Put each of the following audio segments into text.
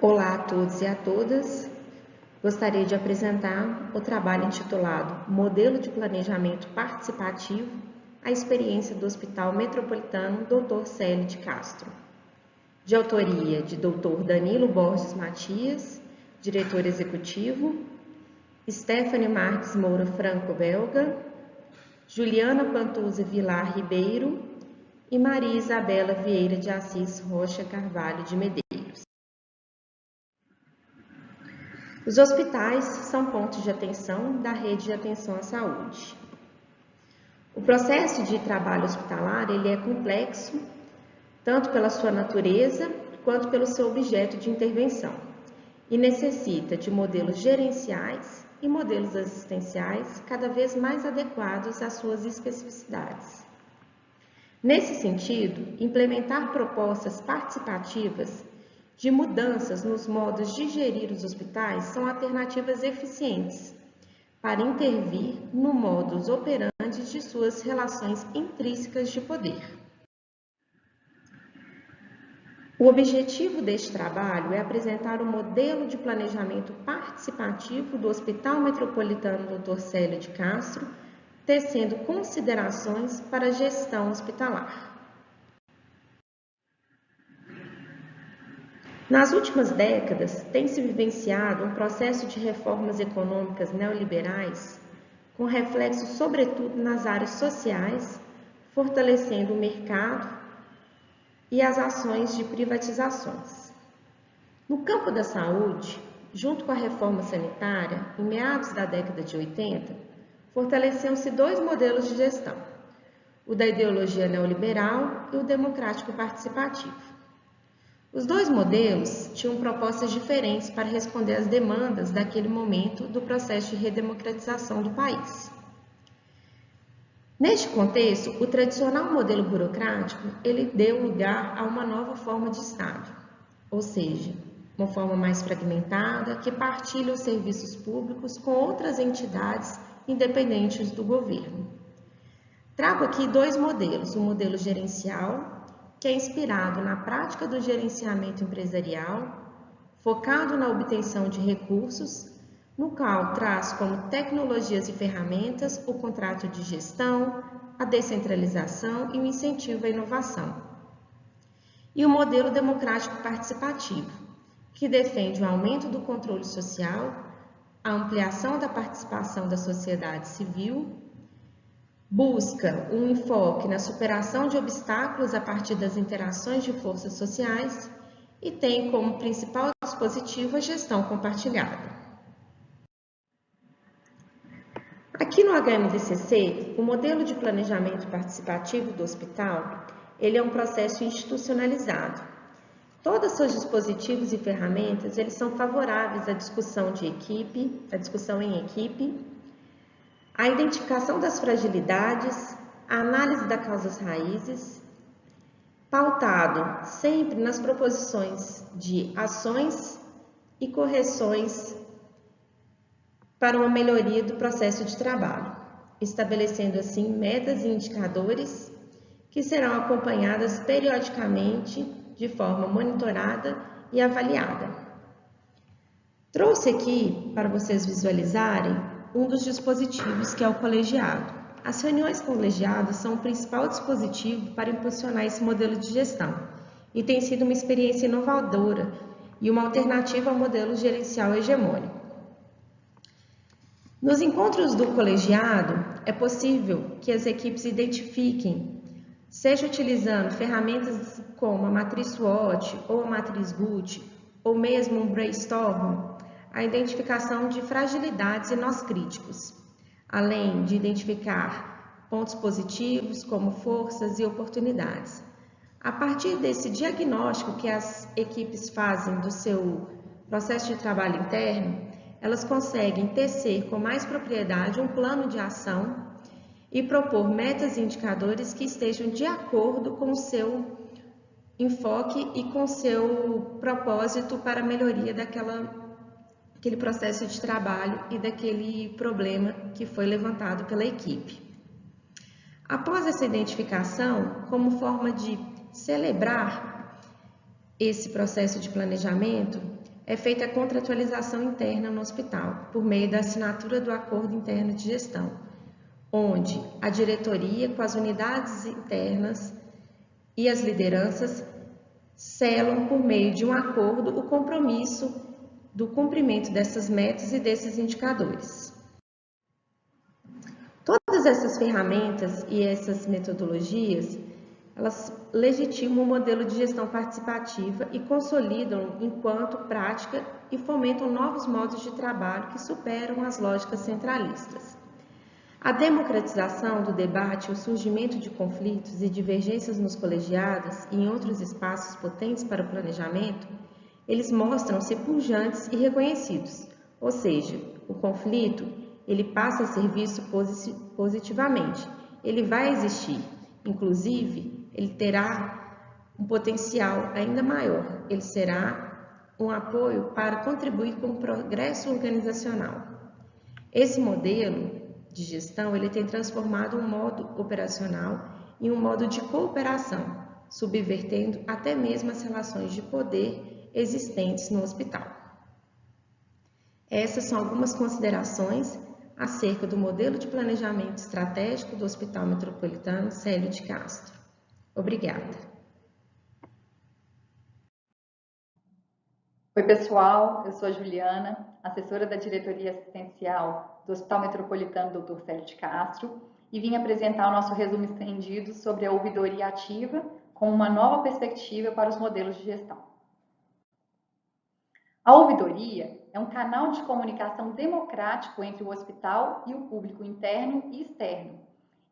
Olá a todos e a todas. Gostaria de apresentar o trabalho intitulado Modelo de Planejamento Participativo, a experiência do Hospital Metropolitano Dr. Célio de Castro, de autoria de Dr. Danilo Borges Matias, diretor executivo, Stephanie Marques Moura Franco Belga, Juliana Pantuza Vilar Ribeiro e Maria Isabela Vieira de Assis Rocha Carvalho de Medeiros. Os hospitais são pontos de atenção da rede de atenção à saúde. O processo de trabalho hospitalar ele é complexo, tanto pela sua natureza quanto pelo seu objeto de intervenção, e necessita de modelos gerenciais e modelos assistenciais cada vez mais adequados às suas especificidades. Nesse sentido, implementar propostas participativas de mudanças nos modos de gerir os hospitais são alternativas eficientes para intervir no modus operandi de suas relações intrínsecas de poder. O objetivo deste trabalho é apresentar o modelo de planejamento participativo do Hospital Metropolitano Dr. Célio de Castro, tecendo considerações para a gestão hospitalar. Nas últimas décadas, tem-se vivenciado um processo de reformas econômicas neoliberais, com reflexo sobretudo nas áreas sociais, fortalecendo o mercado e as ações de privatizações. No campo da saúde, junto com a reforma sanitária, em meados da década de 80, fortaleceram-se dois modelos de gestão, o da ideologia neoliberal e o democrático participativo. Os dois modelos tinham propostas diferentes para responder às demandas daquele momento do processo de redemocratização do país. Neste contexto, o tradicional modelo burocrático, ele deu lugar a uma nova forma de Estado, ou seja, uma forma mais fragmentada que partilha os serviços públicos com outras entidades independentes do governo. Trago aqui dois modelos, o modelo gerencial, que é inspirado na prática do gerenciamento empresarial, focado na obtenção de recursos, no qual traz como tecnologias e ferramentas o contrato de gestão, a descentralização e o incentivo à inovação. E o modelo democrático participativo, que defende o aumento do controle social, a ampliação da participação da sociedade civil, busca um enfoque na superação de obstáculos a partir das interações de forças sociais e tem como principal dispositivo a gestão compartilhada. Aqui no HMDCC, o modelo de planejamento participativo do hospital, ele é um processo institucionalizado. Todos os seus dispositivos e ferramentas, eles são favoráveis à discussão de equipe, à discussão em equipe, a identificação das fragilidades, a análise das causas raízes, pautado sempre nas proposições de ações e correções para uma melhoria do processo de trabalho, estabelecendo assim metas e indicadores que serão acompanhadas periodicamente de forma monitorada e avaliada. Trouxe aqui para vocês visualizarem um dos dispositivos que é o colegiado. As reuniões colegiadas são o principal dispositivo para impulsionar esse modelo de gestão e tem sido uma experiência inovadora e uma alternativa ao modelo gerencial hegemônico. Nos encontros do colegiado, é possível que as equipes identifiquem, seja utilizando ferramentas como a matriz SWOT ou a matriz GUT, ou mesmo um brainstorm, a identificação de fragilidades e nós críticos, além de identificar pontos positivos como forças e oportunidades. A partir desse diagnóstico que as equipes fazem do seu processo de trabalho interno, elas conseguem tecer com mais propriedade um plano de ação e propor metas e indicadores que estejam de acordo com o seu enfoque e com o seu propósito para a melhoria daquele processo de trabalho e daquele problema que foi levantado pela equipe. Após essa identificação, como forma de celebrar esse processo de planejamento, é feita a contratualização interna no hospital, por meio da assinatura do acordo interno de gestão, onde a diretoria, com as unidades internas e as lideranças, selam por meio de um acordo o compromisso do cumprimento dessas metas e desses indicadores. Todas essas ferramentas e essas metodologias, elas legitimam o modelo de gestão participativa e consolidam enquanto prática e fomentam novos modos de trabalho que superam as lógicas centralistas. A democratização do debate e o surgimento de conflitos e divergências nos colegiados e em outros espaços potentes para o planejamento, eles mostram-se pujantes e reconhecidos, ou seja, o conflito ele passa a ser visto positivamente, ele vai existir, inclusive ele terá um potencial ainda maior, ele será um apoio para contribuir com o progresso organizacional. Esse modelo de gestão ele tem transformado um modo operacional em um modo de cooperação, subvertendo até mesmo as relações de poder existentes no hospital. Essas são algumas considerações acerca do modelo de planejamento estratégico do Hospital Metropolitano Célio de Castro. Obrigada. Oi, pessoal, eu sou a Juliana, assessora da Diretoria Assistencial do Hospital Metropolitano Dr. Célio de Castro, e vim apresentar o nosso resumo estendido sobre a ouvidoria ativa com uma nova perspectiva para os modelos de gestão. A ouvidoria é um canal de comunicação democrático entre o hospital e o público interno e externo,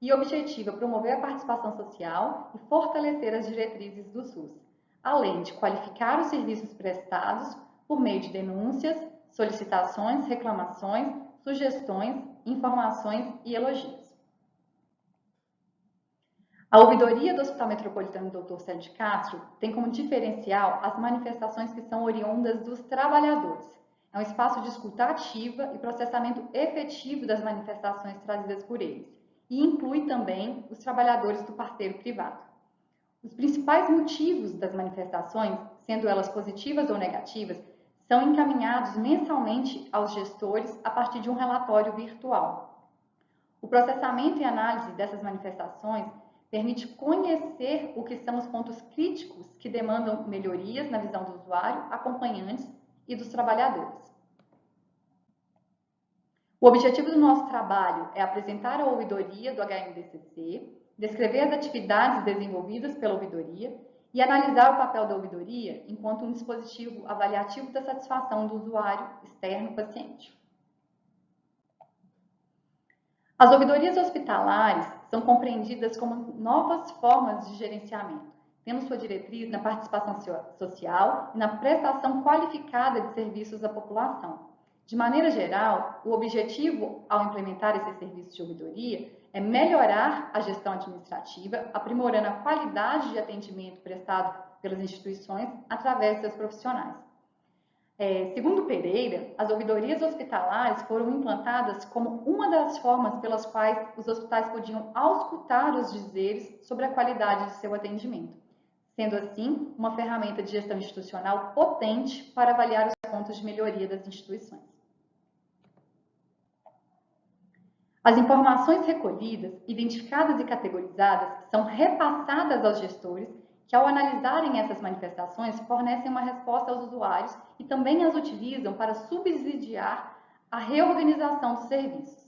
e objetiva promover a participação social e fortalecer as diretrizes do SUS, além de qualificar os serviços prestados por meio de denúncias, solicitações, reclamações, sugestões, informações e elogios. A ouvidoria do Hospital Metropolitano Dr. Célio de Castro tem como diferencial as manifestações que são oriundas dos trabalhadores. É um espaço de escuta ativa e processamento efetivo das manifestações trazidas por eles, e inclui também os trabalhadores do parceiro privado. Os principais motivos das manifestações, sendo elas positivas ou negativas, são encaminhados mensalmente aos gestores a partir de um relatório virtual. O processamento e análise dessas manifestações permite conhecer o que são os pontos críticos que demandam melhorias na visão do usuário, acompanhantes e dos trabalhadores. O objetivo do nosso trabalho é apresentar a ouvidoria do HMDCC, descrever as atividades desenvolvidas pela ouvidoria e analisar o papel da ouvidoria enquanto um dispositivo avaliativo da satisfação do usuário externo paciente. As ouvidorias hospitalares são compreendidas como novas formas de gerenciamento, tendo sua diretriz na participação social e na prestação qualificada de serviços à população. De maneira geral, o objetivo ao implementar esses serviços de ouvidoria é melhorar a gestão administrativa, aprimorando a qualidade de atendimento prestado pelas instituições através de seus profissionais. Segundo Pereira, as ouvidorias hospitalares foram implantadas como uma das formas pelas quais os hospitais podiam auscultar os dizeres sobre a qualidade de seu atendimento, sendo assim uma ferramenta de gestão institucional potente para avaliar os pontos de melhoria das instituições. As informações recolhidas, identificadas e categorizadas são repassadas aos gestores que, ao analisarem essas manifestações, fornecem uma resposta aos usuários e também as utilizam para subsidiar a reorganização dos serviços.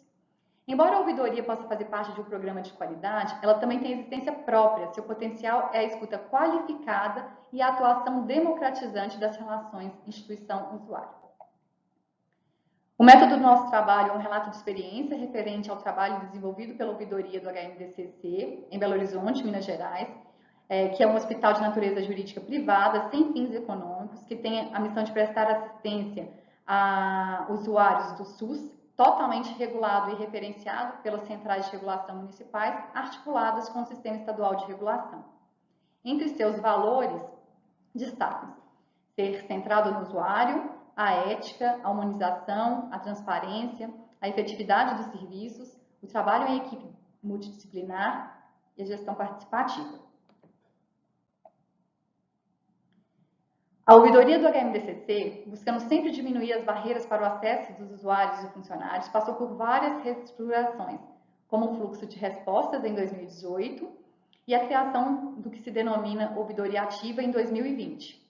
Embora a ouvidoria possa fazer parte de um programa de qualidade, ela também tem existência própria. Seu potencial é a escuta qualificada e a atuação democratizante das relações instituição-usuário. O método do nosso trabalho é um relato de experiência referente ao trabalho desenvolvido pela ouvidoria do HMDCC, em Belo Horizonte, Minas Gerais, que é um hospital de natureza jurídica privada, sem fins econômicos, que tem a missão de prestar assistência a usuários do SUS, totalmente regulado e referenciado pelas centrais de regulação municipais, articuladas com o Sistema Estadual de Regulação. Entre seus valores, destacam-se ser centrado no usuário, a ética, a humanização, a transparência, a efetividade dos serviços, o trabalho em equipe multidisciplinar e a gestão participativa. A ouvidoria do HMDCC, buscando sempre diminuir as barreiras para o acesso dos usuários e funcionários, passou por várias reestruturações, como o fluxo de respostas em 2018 e a criação do que se denomina ouvidoria ativa em 2020.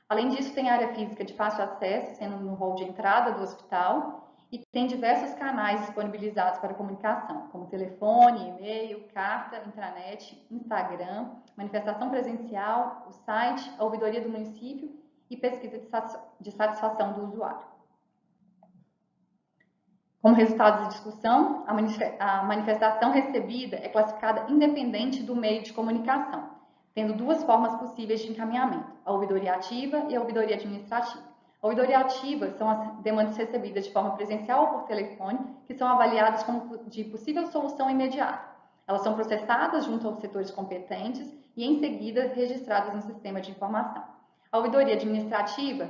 Além disso, tem área física de fácil acesso, sendo no hall de entrada do hospital, e tem diversos canais disponibilizados para comunicação, como telefone, e-mail, carta, intranet, Instagram, manifestação presencial, o site, a ouvidoria do município e pesquisa de satisfação do usuário. Como resultado da discussão, a manifestação recebida é classificada independente do meio de comunicação, tendo duas formas possíveis de encaminhamento, a ouvidoria ativa e a ouvidoria administrativa. A ouvidoria ativa são as demandas recebidas de forma presencial ou por telefone, que são avaliadas como de possível solução imediata. Elas são processadas junto aos setores competentes e, em seguida, registradas no sistema de informação. A ouvidoria administrativa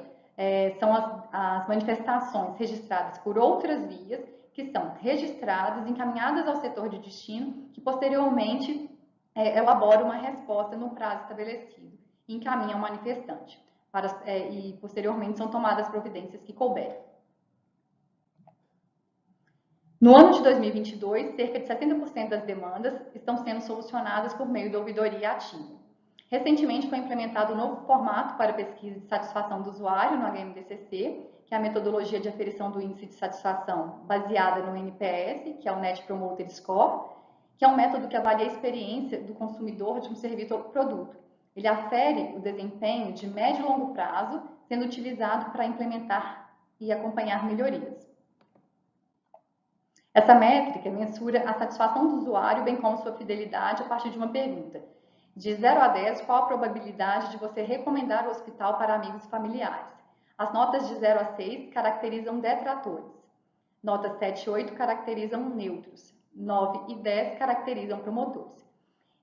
são as manifestações registradas por outras vias, que são registradas, encaminhadas ao setor de destino, que posteriormente elabora uma resposta no prazo estabelecido e encaminha ao manifestante. E posteriormente são tomadas providências que couberem. No ano de 2022, cerca de 70% das demandas estão sendo solucionadas por meio da ouvidoria ativa. Recentemente foi implementado um novo formato para pesquisa de satisfação do usuário no HMDCC, que é a metodologia de aferição do índice de satisfação baseada no NPS, que é o Net Promoter Score, que é um método que avalia a experiência do consumidor de um serviço ou produto. Ele afere o desempenho de médio e longo prazo, sendo utilizado para implementar e acompanhar melhorias. Essa métrica mensura a satisfação do usuário, bem como sua fidelidade, a partir de uma pergunta. De 0 a 10, qual a probabilidade de você recomendar o hospital para amigos e familiares? As notas de 0 a 6 caracterizam detratores. Notas 7 e 8 caracterizam neutros. 9 e 10 caracterizam promotores.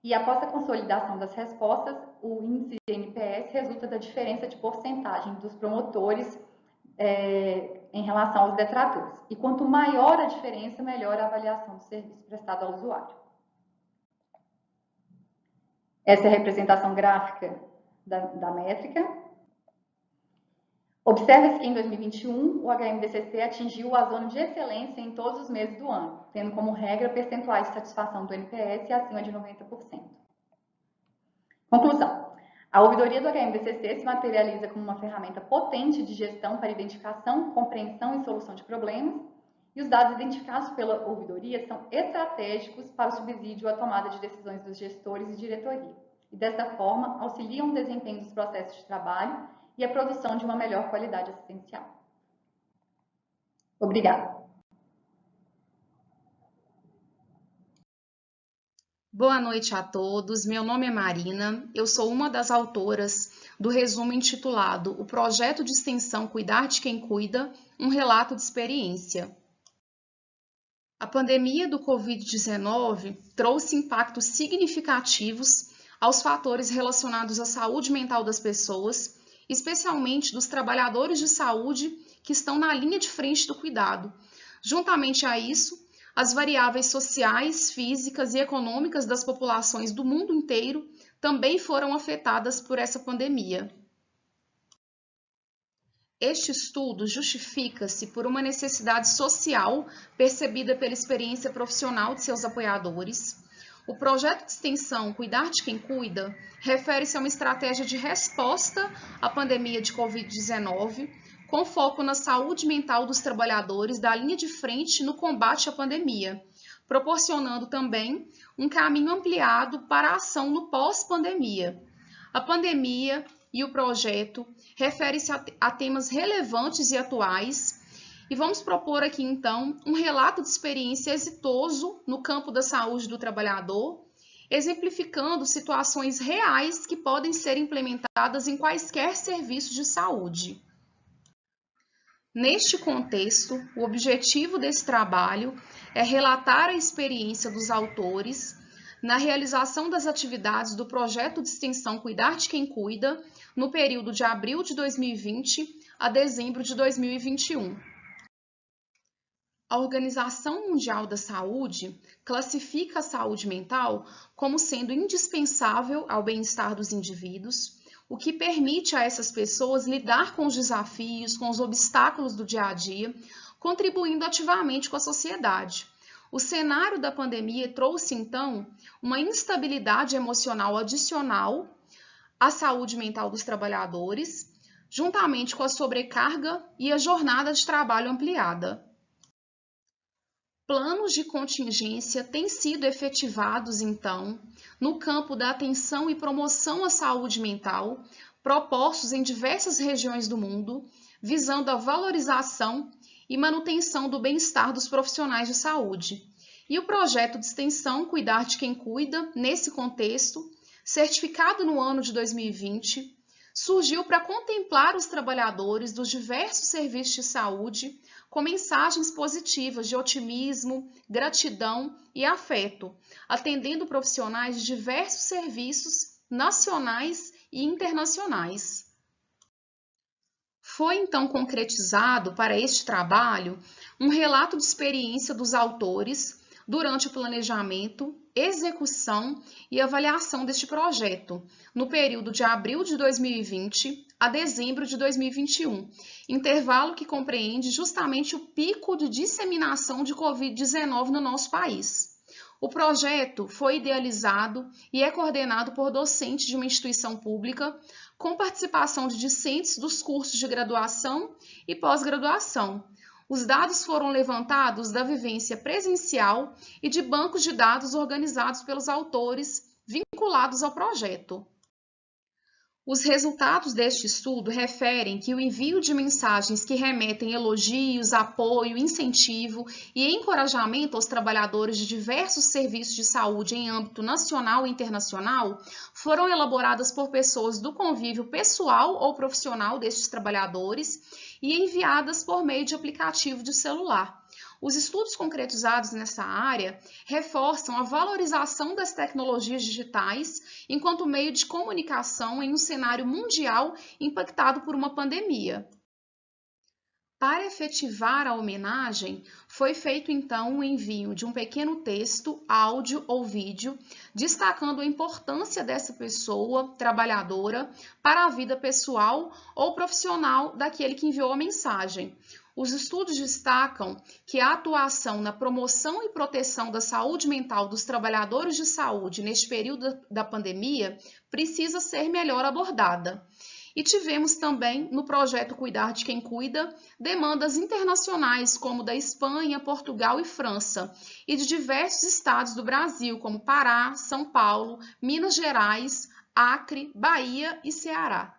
E após a consolidação das respostas, o índice de NPS resulta da diferença de porcentagem dos promotores em relação aos detratores. E quanto maior a diferença, melhor a avaliação do serviço prestado ao usuário. Essa é a representação gráfica da métrica. Observa-se que em 2021 o HMDCC atingiu a zona de excelência em todos os meses do ano, tendo como regra percentuais de satisfação do NPS acima de 90%. Conclusão. A ouvidoria do HMDCC se materializa como uma ferramenta potente de gestão para identificação, compreensão e solução de problemas, e os dados identificados pela ouvidoria são estratégicos para o subsídio à tomada de decisões dos gestores e diretoria, e dessa forma auxiliam o desempenho dos processos de trabalho e a produção de uma melhor qualidade assistencial. Obrigada. Boa noite a todos, meu nome é Marina, eu sou uma das autoras do resumo intitulado O Projeto de Extensão Cuidar de Quem Cuida, um relato de experiência. A pandemia do Covid-19 trouxe impactos significativos aos fatores relacionados à saúde mental das pessoas, especialmente dos trabalhadores de saúde que estão na linha de frente do cuidado. Juntamente a isso, as variáveis sociais, físicas e econômicas das populações do mundo inteiro também foram afetadas por essa pandemia. Este estudo justifica-se por uma necessidade social percebida pela experiência profissional de seus apoiadores. O projeto de extensão Cuidar de Quem Cuida refere-se a uma estratégia de resposta à pandemia de Covid-19, com foco na saúde mental dos trabalhadores da linha de frente no combate à pandemia, proporcionando também um caminho ampliado para a ação no pós-pandemia. A pandemia e o projeto referem-se a temas relevantes e atuais, e vamos propor aqui então um relato de experiência exitoso no campo da saúde do trabalhador, exemplificando situações reais que podem ser implementadas em quaisquer serviços de saúde. Neste contexto, o objetivo desse trabalho é relatar a experiência dos autores na realização das atividades do projeto de extensão Cuidar de Quem Cuida no período de abril de 2020 a dezembro de 2021. A Organização Mundial da Saúde classifica a saúde mental como sendo indispensável ao bem-estar dos indivíduos, o que permite a essas pessoas lidar com os desafios, com os obstáculos do dia a dia, contribuindo ativamente com a sociedade. O cenário da pandemia trouxe, então, uma instabilidade emocional adicional à saúde mental dos trabalhadores, juntamente com a sobrecarga e a jornada de trabalho ampliada. Planos de contingência têm sido efetivados, então, no campo da atenção e promoção à saúde mental, propostos em diversas regiões do mundo, visando a valorização e manutenção do bem-estar dos profissionais de saúde. E o projeto de extensão Cuidar de Quem Cuida, nesse contexto, certificado no ano de 2020, surgiu para contemplar os trabalhadores dos diversos serviços de saúde com mensagens positivas de otimismo, gratidão e afeto, atendendo profissionais de diversos serviços nacionais e internacionais. Foi então concretizado para este trabalho um relato de experiência dos autores durante o planejamento, execução e avaliação deste projeto, no período de abril de 2020 a dezembro de 2021, intervalo que compreende justamente o pico de disseminação de Covid-19 no nosso país. O projeto foi idealizado e é coordenado por docentes de uma instituição pública, com participação de discentes dos cursos de graduação e pós-graduação. Os dados foram levantados da vivência presencial e de bancos de dados organizados pelos autores vinculados ao projeto. Os resultados deste estudo referem que o envio de mensagens que remetem elogios, apoio, incentivo e encorajamento aos trabalhadores de diversos serviços de saúde em âmbito nacional e internacional foram elaboradas por pessoas do convívio pessoal ou profissional destes trabalhadores e enviadas por meio de aplicativo de celular. Os estudos concretizados nessa área reforçam a valorização das tecnologias digitais enquanto meio de comunicação em um cenário mundial impactado por uma pandemia. Para efetivar a homenagem, foi feito então o envio de um pequeno texto, áudio ou vídeo, destacando a importância dessa pessoa trabalhadora para a vida pessoal ou profissional daquele que enviou a mensagem. Os estudos destacam que a atuação na promoção e proteção da saúde mental dos trabalhadores de saúde neste período da pandemia precisa ser melhor abordada. E tivemos também, no projeto Cuidar de Quem Cuida, demandas internacionais como da Espanha, Portugal e França, e de diversos estados do Brasil, como Pará, São Paulo, Minas Gerais, Acre, Bahia e Ceará.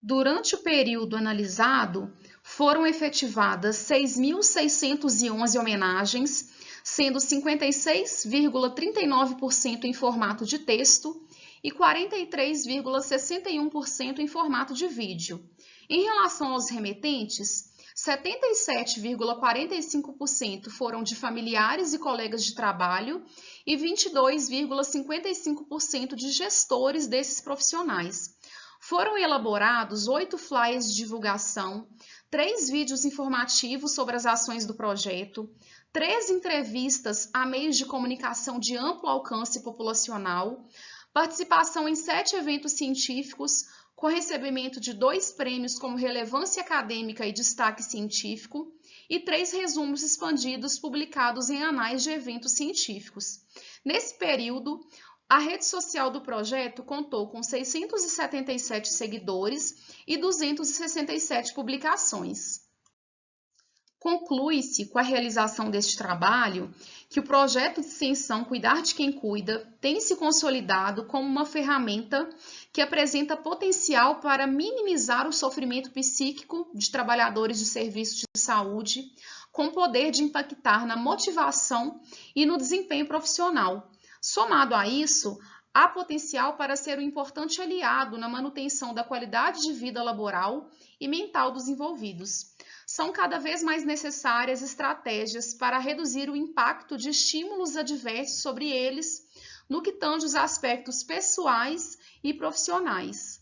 Durante o período analisado, foram efetivadas 6.611 homenagens, sendo 56,39% em formato de texto e 43,61% em formato de vídeo. Em relação aos remetentes, 77,45% foram de familiares e colegas de trabalho e 22,55% de gestores desses profissionais. Foram elaborados 8 flyers de divulgação, 3 vídeos informativos sobre as ações do projeto, 3 entrevistas a meios de comunicação de amplo alcance populacional, participação em 7 eventos científicos, com recebimento de 2 prêmios como relevância acadêmica e destaque científico, e 3 resumos expandidos publicados em anais de eventos científicos. Nesse período, a rede social do projeto contou com 677 seguidores e 267 publicações. Conclui-se com a realização deste trabalho que o projeto de extensão Cuidar de Quem Cuida tem se consolidado como uma ferramenta que apresenta potencial para minimizar o sofrimento psíquico de trabalhadores de serviços de saúde, com poder de impactar na motivação e no desempenho profissional. Somado a isso, há potencial para ser um importante aliado na manutenção da qualidade de vida laboral e mental dos envolvidos. São cada vez mais necessárias estratégias para reduzir o impacto de estímulos adversos sobre eles no que tange os aspectos pessoais e profissionais.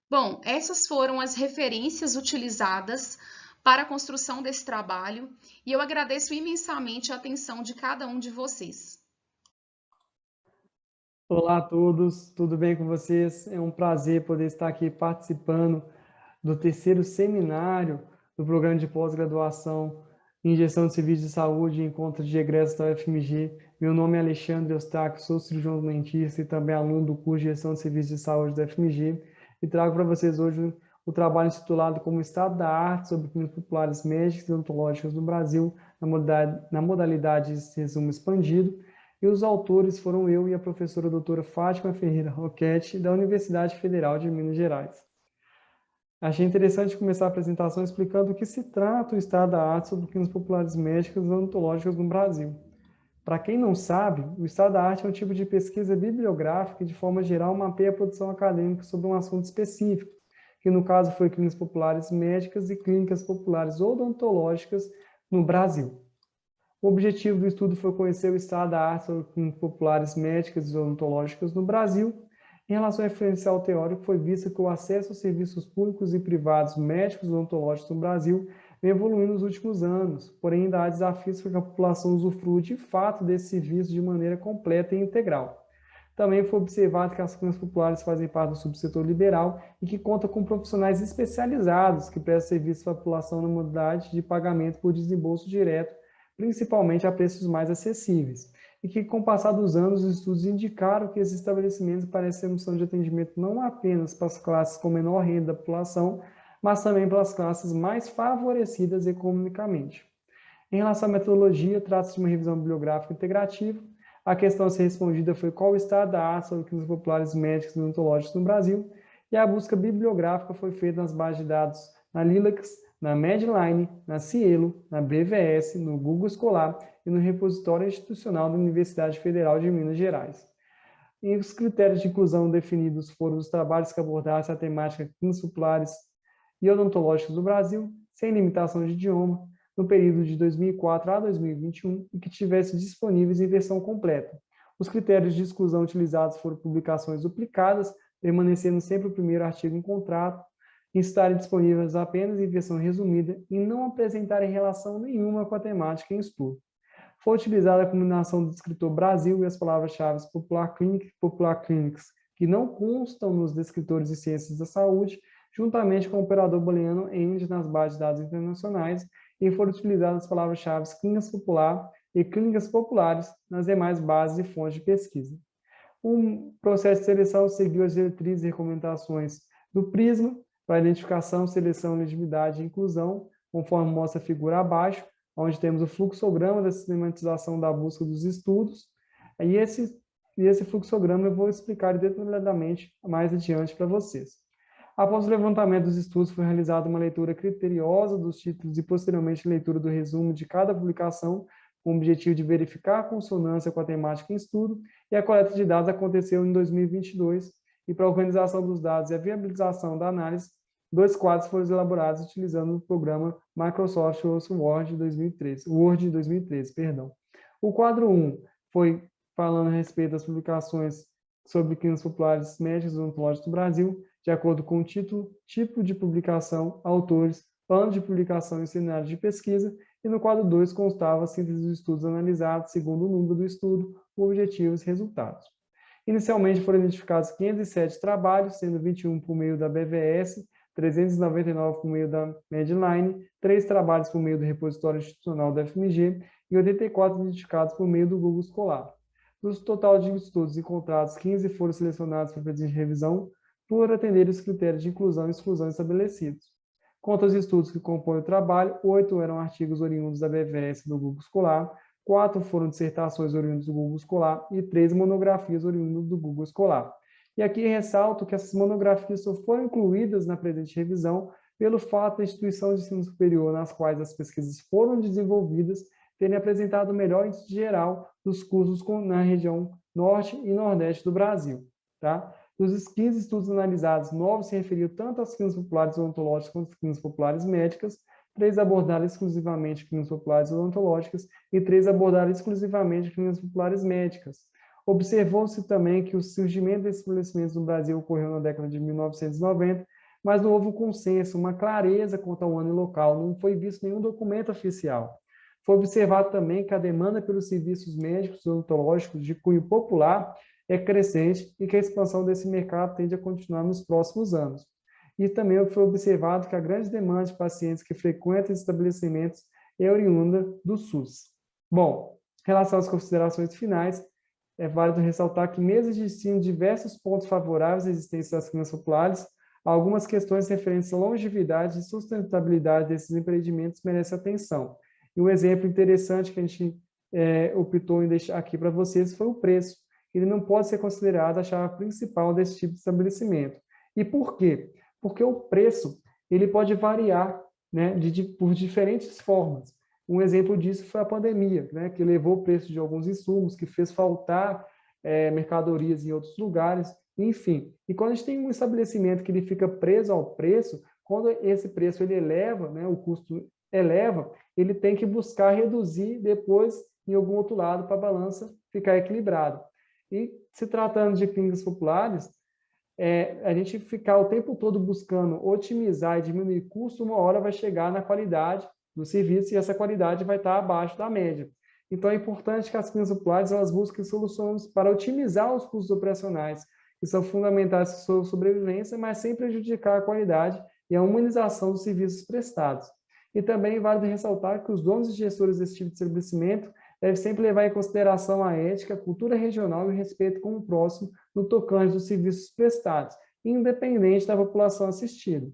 Bom, essas foram as referências utilizadas para a construção desse trabalho e eu agradeço imensamente a atenção de cada um de vocês. Olá a todos, tudo bem com vocês? É um prazer poder estar aqui participando do terceiro seminário do programa de pós-graduação em Gestão de Serviços de Saúde e Encontro de Egressos da UFMG. Meu nome é Alexandre Eustáquio, sou cirurgião dentista e também aluno do curso de Gestão de Serviços de Saúde da UFMG e trago para vocês hoje o trabalho intitulado como Estado da Arte sobre clínicas populares médicas e odontológicas no Brasil, na modalidade de resumo expandido. E os autores foram eu e a professora doutora Fátima Ferreira Roquete, da Universidade Federal de Minas Gerais. Achei interessante começar a apresentação explicando o que se trata o Estado da Arte sobre clínicas populares médicas e odontológicas no Brasil. Para quem não sabe, o Estado da Arte é um tipo de pesquisa bibliográfica que, de forma geral, mapeia a produção acadêmica sobre um assunto específico, que no caso foi clínicas populares médicas e clínicas populares odontológicas no Brasil. O objetivo do estudo foi conhecer o estado da arte sobre clínicas populares médicas e odontológicas no Brasil. Em relação ao referencial teórico, foi visto que o acesso aos serviços públicos e privados médicos e odontológicos no Brasil vem evoluindo nos últimos anos, porém ainda há desafios para que a população usufrua de fato desse serviço de maneira completa e integral. Também foi observado que as clínicas populares fazem parte do subsetor liberal e que conta com profissionais especializados que prestam serviço à população na modalidade de pagamento por desembolso direto, principalmente a preços mais acessíveis, e que, com o passar dos anos, os estudos indicaram que esses estabelecimentos parecem ter missão de atendimento não apenas para as classes com menor renda da população, mas também para as classes mais favorecidas economicamente. Em relação à metodologia, trata-se de uma revisão bibliográfica integrativa. A questão a ser respondida foi qual o estado da arte sobre clínicas populares médicas e odontológicas no Brasil, e a busca bibliográfica foi feita nas bases de dados na Lilacs, na Medline, na Cielo, na BVS, no Google Scholar e no repositório institucional da Universidade Federal de Minas Gerais. E os critérios de inclusão definidos foram os trabalhos que abordassem a temática clínicas populares e odontológicas do Brasil, sem limitação de idioma, no período de 2004 a 2021 e que tivessem disponíveis em versão completa. Os critérios de exclusão utilizados foram publicações duplicadas, permanecendo sempre o primeiro artigo em contrato, estarem disponíveis apenas em versão resumida e não apresentarem relação nenhuma com a temática em estudo. Foi utilizada a combinação do descritor Brasil e as palavras-chave Popular Clinic e Popular Clinics, que não constam nos descritores de ciências da saúde, juntamente com o operador booleano END nas bases de dados internacionais, e foram utilizadas as palavras-chave clínicas popular e clínicas populares nas demais bases e fontes de pesquisa. O processo de seleção seguiu as diretrizes e recomendações do PRISMA, para identificação, seleção, elegibilidade e inclusão, conforme mostra a figura abaixo, onde temos o fluxograma da sistematização da busca dos estudos, e esse fluxograma eu vou explicar detalhadamente mais adiante para vocês. Após o levantamento dos estudos, foi realizada uma leitura criteriosa dos títulos e, posteriormente, leitura do resumo de cada publicação, com o objetivo de verificar a consonância com a temática em estudo, e a coleta de dados aconteceu em 2022, e para a organização dos dados e a viabilização da análise, 2 quadros foram elaborados utilizando o programa Microsoft Word 2013. O quadro 1 foi falando a respeito das publicações sobre clínicas populares médicas e odontológicas do Brasil, de acordo com o título, tipo de publicação, autores, ano de publicação e cenário de pesquisa, e no quadro 2 constava a síntese dos estudos analisados segundo o número do estudo, objetivos e resultados. Inicialmente foram identificados 507 trabalhos, sendo 21 por meio da BVS, 399 por meio da Medline, 3 trabalhos por meio do repositório institucional da FMG e 84 identificados por meio do Google Scholar. Dos total de estudos encontrados, 15 foram selecionados para presente revisão por atender os critérios de inclusão e exclusão estabelecidos. Quanto aos estudos que compõem o trabalho, 8 eram artigos oriundos da BVS e do Google Scholar, 4 foram dissertações oriundas do Google Scholar e 3 monografias oriundas do Google Scholar. E aqui ressalto que essas monografias só foram incluídas na presente revisão pelo fato da instituição de ensino superior nas quais as pesquisas foram desenvolvidas terem apresentado o melhor índice geral dos cursos na região norte e nordeste do Brasil. Tá? Dos 15 estudos analisados, 9 se referiam tanto às clínicas populares odontológicas quanto às clínicas populares médicas, 3 abordaram exclusivamente clínicas populares odontológicas e 3 abordaram exclusivamente clínicas populares médicas. Observou-se também que o surgimento desses estabelecimentos no Brasil ocorreu na década de 1990, mas não houve um consenso, uma clareza quanto ao ano e local, não foi visto nenhum documento oficial. Foi observado também que a demanda pelos serviços médicos e odontológicos de cunho popular é crescente e que a expansão desse mercado tende a continuar nos próximos anos. E também foi observado que a grande demanda de pacientes que frequentam estabelecimentos é oriunda do SUS. Bom, em relação às considerações finais, é válido ressaltar que, mesmo existindo diversos pontos favoráveis à existência das clínicas populares, algumas questões referentes à longevidade e sustentabilidade desses empreendimentos merecem atenção. E um exemplo interessante que a gente optou em deixar aqui para vocês foi o preço. Ele não pode ser considerado a chave principal desse tipo de estabelecimento. E por quê? Porque o preço ele pode variar, né, por diferentes formas. Um exemplo disso foi a pandemia, né, que elevou o preço de alguns insumos, que fez faltar mercadorias em outros lugares, enfim. E quando a gente tem um estabelecimento que ele fica preso ao preço, quando esse preço ele eleva, né, o custo eleva, ele tem que buscar reduzir depois em algum outro lado para a balança ficar equilibrada. E se tratando de clínicas populares, a gente ficar o tempo todo buscando otimizar e diminuir custo, uma hora vai chegar na qualidade do serviço e essa qualidade vai estar abaixo da média. Então, é importante que as clínicas populares elas busquem soluções para otimizar os custos operacionais, que são fundamentais para a sua sobrevivência, mas sem prejudicar a qualidade e a humanização dos serviços prestados. E também vale ressaltar que os donos e gestores desse tipo de estabelecimento devem sempre levar em consideração a ética, a cultura regional e o respeito com o próximo no tocante dos serviços prestados, independente da população assistida.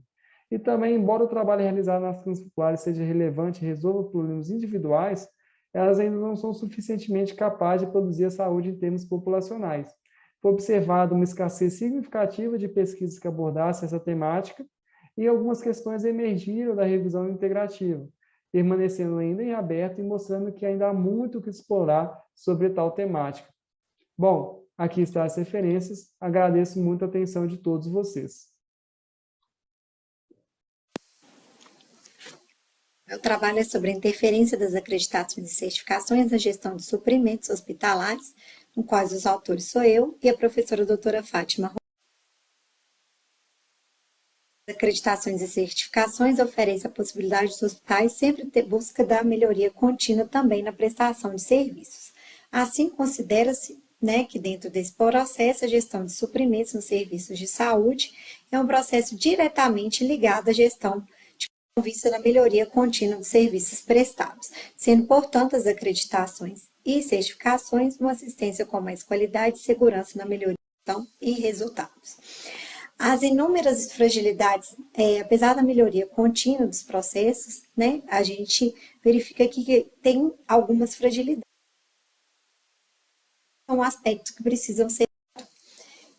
E também, embora o trabalho realizado nas clínicas populares seja relevante e resolva problemas individuais, elas ainda não são suficientemente capazes de produzir a saúde em termos populacionais. Foi observada uma escassez significativa de pesquisas que abordassem essa temática e algumas questões emergiram da revisão integrativa, permanecendo ainda em aberto e mostrando que ainda há muito o que explorar sobre tal temática. Bom, aqui estão as referências. Agradeço muito a atenção de todos vocês. Meu trabalho é sobre a interferência das acreditações e certificações na gestão de suprimentos hospitalares, no qual os autores sou eu e a professora doutora Fátima. As acreditações e certificações oferecem a possibilidade dos hospitais sempre ter busca da melhoria contínua também na prestação de serviços. Assim, considera-se que dentro desse processo, a gestão de suprimentos nos serviços de saúde é um processo diretamente ligado à gestão com vista na melhoria contínua dos serviços prestados, sendo, portanto, as acreditações e certificações uma assistência com mais qualidade e segurança na melhoria e resultados. As inúmeras fragilidades, apesar da melhoria contínua dos processos, a gente verifica que tem algumas fragilidades. São aspectos que precisam ser.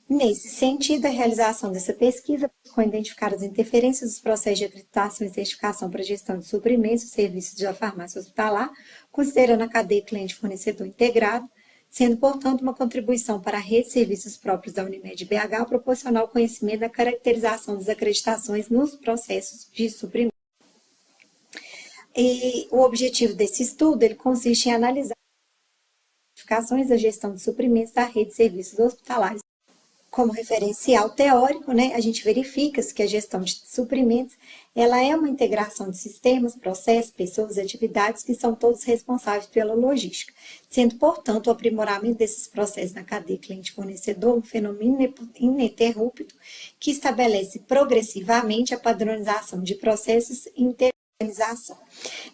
Nesse sentido, a realização dessa pesquisa buscou identificar as interferências dos processos de acreditação e certificação para a gestão de suprimentos e serviços da farmácia hospitalar, considerando a cadeia cliente-fornecedor integrado, sendo, portanto, uma contribuição para a rede de serviços próprios da Unimed BH proporcionar o conhecimento da caracterização das acreditações nos processos de suprimento. E o objetivo desse estudo ele consiste em analisar as certificações da gestão de suprimentos da rede de serviços hospitalares. Como referencial teórico, a gente verifica que a gestão de suprimentos ela é uma integração de sistemas, processos, pessoas e atividades que são todos responsáveis pela logística, sendo, portanto, o aprimoramento desses processos na cadeia cliente-fornecedor um fenômeno ininterrupto que estabelece progressivamente a padronização de processos e interorganização.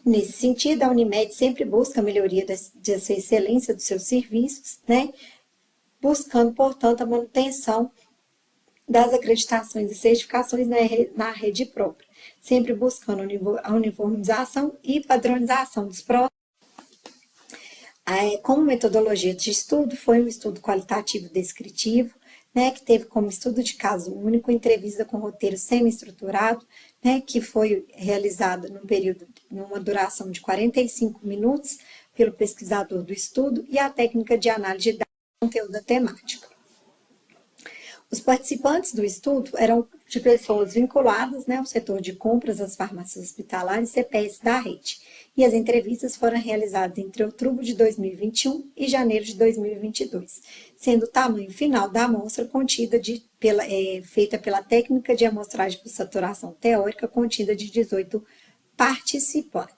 Nesse sentido, a Unimed sempre busca a melhoria dessa excelência dos seus serviços, buscando, portanto, a manutenção das acreditações e certificações na rede própria, sempre buscando a uniformização e padronização dos processos. Como metodologia de estudo, foi um estudo qualitativo descritivo, que teve como estudo de caso único, entrevista com roteiro semi-estruturado, que foi realizado numa duração de 45 minutos pelo pesquisador do estudo e a técnica de análise de dados conteúdo da temática. Os participantes do estudo eram de pessoas vinculadas ao setor de compras das farmácias hospitalares e CPS da rede, e as entrevistas foram realizadas entre outubro de 2021 e janeiro de 2022, sendo o tamanho final da amostra feita pela técnica de amostragem por saturação teórica contida de 18 participantes.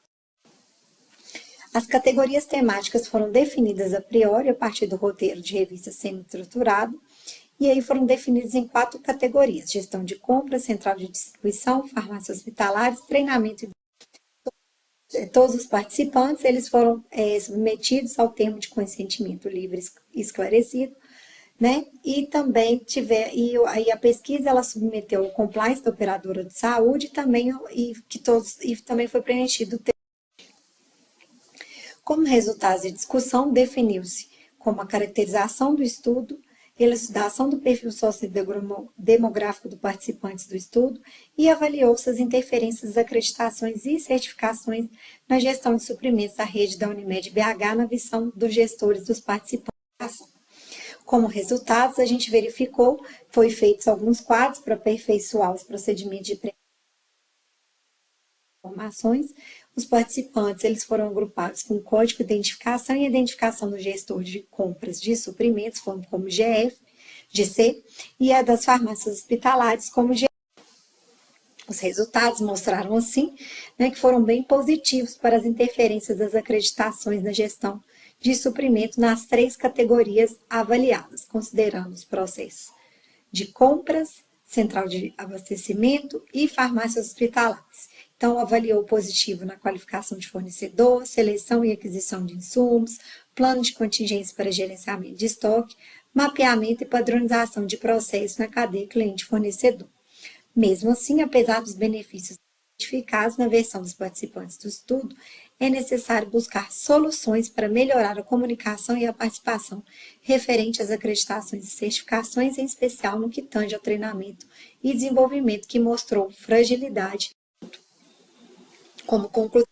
As categorias temáticas foram definidas a priori a partir do roteiro de revista semi-estruturado, e aí foram definidos em 4 categorias: gestão de compras, central de distribuição, farmácias hospitalares, treinamento e todos os participantes eles foram submetidos ao termo de consentimento livre e esclarecido, né? E também aí a pesquisa ela submeteu o compliance da operadora de saúde e também foi preenchido. Como resultado da discussão, definiu-se como a caracterização do estudo, elucidação do perfil sociodemográfico dos participantes do estudo e avaliou-se as interferências das acreditações e certificações na gestão de suprimentos da rede da Unimed BH na visão dos gestores dos participantes da ação. Como resultados, a gente verificou, foi feitos alguns quadros para aperfeiçoar os procedimentos de informações. Os participantes eles foram agrupados com código de identificação e identificação do gestor de compras de suprimentos, como GF, GC, e a das farmácias hospitalares como GF. Os resultados mostraram, assim, né, que foram bem positivos para as interferências das acreditações na gestão de suprimento nas 3 categorias avaliadas, considerando os processos de compras, central de abastecimento e farmácias hospitalares. Então, avaliou positivo na qualificação de fornecedor, seleção e aquisição de insumos, plano de contingência para gerenciamento de estoque, mapeamento e padronização de processos na cadeia cliente-fornecedor. Mesmo assim, apesar dos benefícios identificados na versão dos participantes do estudo, é necessário buscar soluções para melhorar a comunicação e a participação referente às acreditações e certificações, em especial no que tange ao treinamento e desenvolvimento, que mostrou fragilidade. Como conclusão,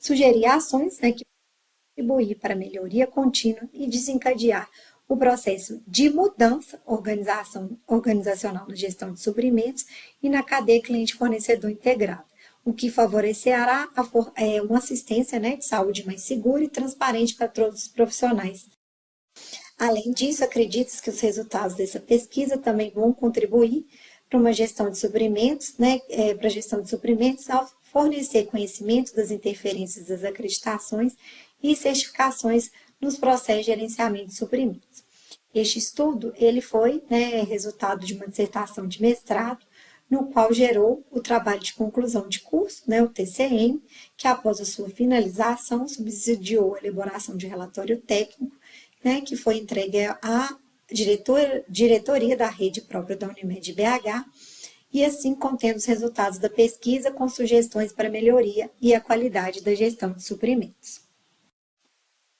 sugerir ações, né, que contribuir para a melhoria contínua e desencadear o processo de mudança organizacional na gestão de suprimentos e na cadeia cliente-fornecedor integrado, o que favorecerá uma assistência, né, de saúde mais segura e transparente para todos os profissionais. Além disso, acredita-se que os resultados dessa pesquisa também vão contribuir para uma gestão de suprimentos, né, para a gestão de suprimentos, ao fornecer conhecimento das interferências das acreditações e certificações nos processos de gerenciamento de suprimentos. Este estudo ele foi, né, resultado de uma dissertação de mestrado, no qual gerou o trabalho de conclusão de curso, né, o TCM, que após a sua finalização subsidiou a elaboração de relatório técnico, né, que foi entregue à diretoria da rede própria da Unimed BH, e assim contendo os resultados da pesquisa com sugestões para melhoria e a qualidade da gestão de suprimentos.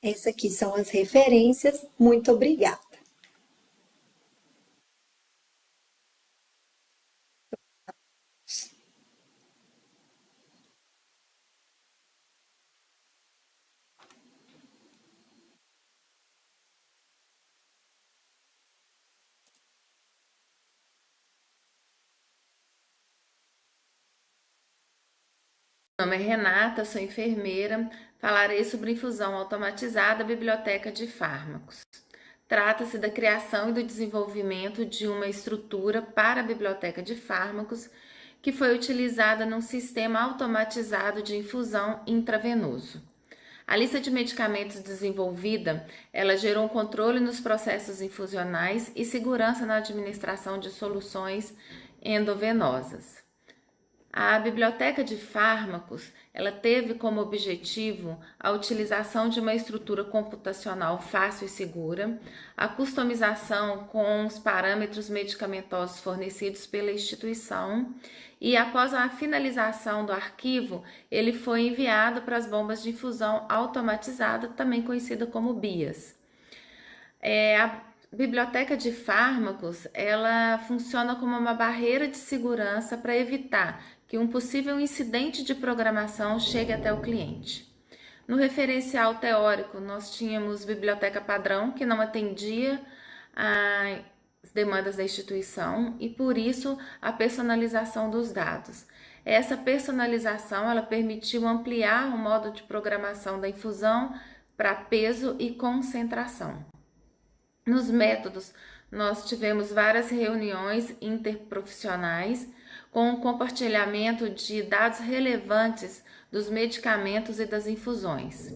Essas aqui são as referências. Muito obrigada. Meu nome é Renata, sou enfermeira. Falarei sobre infusão automatizada biblioteca de fármacos. Trata-se da criação e do desenvolvimento de uma estrutura para a biblioteca de fármacos que foi utilizada num sistema automatizado de infusão intravenoso. A lista de medicamentos desenvolvida, ela gerou um controle nos processos infusionais e segurança na administração de soluções endovenosas. A biblioteca de fármacos, ela teve como objetivo a utilização de uma estrutura computacional fácil e segura, a customização com os parâmetros medicamentosos fornecidos pela instituição e, após a finalização do arquivo, ele foi enviado para as bombas de infusão automatizada, também conhecida como BIAs. A biblioteca de fármacos, ela funciona como uma barreira de segurança para evitar que um possível incidente de programação chegue até o cliente. No referencial teórico, nós tínhamos biblioteca padrão, que não atendia às demandas da instituição e, por isso, a personalização dos dados. Essa personalização, ela permitiu ampliar o modo de programação da infusão para peso e concentração. Nos métodos, nós tivemos várias reuniões interprofissionais com o compartilhamento de dados relevantes dos medicamentos e das infusões.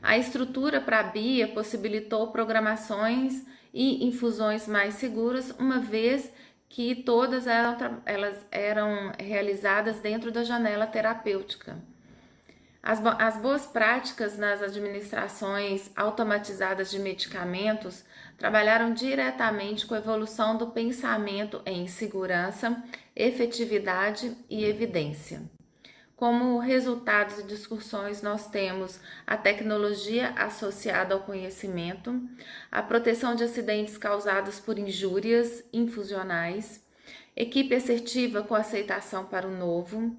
A estrutura para a BIA possibilitou programações e infusões mais seguras, uma vez que todas elas eram realizadas dentro da janela terapêutica. As boas práticas nas administrações automatizadas de medicamentos trabalharam diretamente com a evolução do pensamento em segurança, efetividade e evidência. Como resultados de discussões, nós temos a tecnologia associada ao conhecimento, a proteção de acidentes causados por injúrias infusionais, equipe assertiva com aceitação para o novo,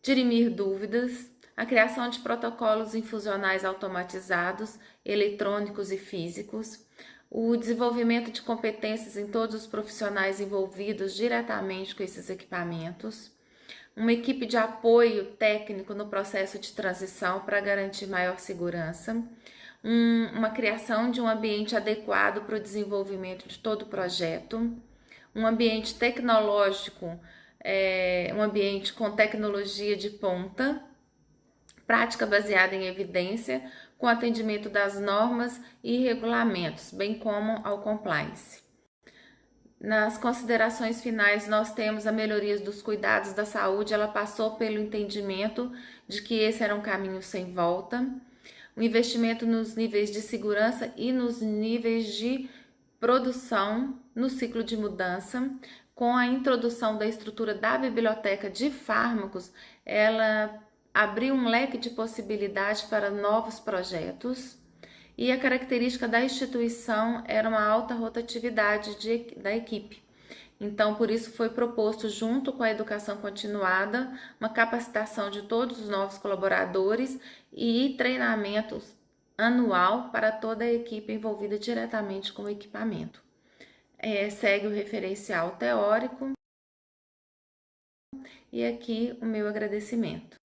dirimir dúvidas, a criação de protocolos infusionais automatizados, eletrônicos e físicos, o desenvolvimento de competências em todos os profissionais envolvidos diretamente com esses equipamentos, uma equipe de apoio técnico no processo de transição para garantir maior segurança, uma criação de um ambiente adequado para o desenvolvimento de todo o projeto, um ambiente tecnológico, um ambiente com tecnologia de ponta, prática baseada em evidência, com atendimento das normas e regulamentos, bem como ao compliance. Nas considerações finais, nós temos a melhoria dos cuidados da saúde, ela passou pelo entendimento de que esse era um caminho sem volta, o investimento nos níveis de segurança e nos níveis de produção no ciclo de mudança, com a introdução da estrutura da biblioteca de fármacos, ela abriu um leque de possibilidades para novos projetos e a característica da instituição era uma alta rotatividade da equipe. Então, por isso foi proposto, junto com a educação continuada, uma capacitação de todos os novos colaboradores e treinamentos anual para toda a equipe envolvida diretamente com o equipamento. Segue o referencial teórico e aqui o meu agradecimento.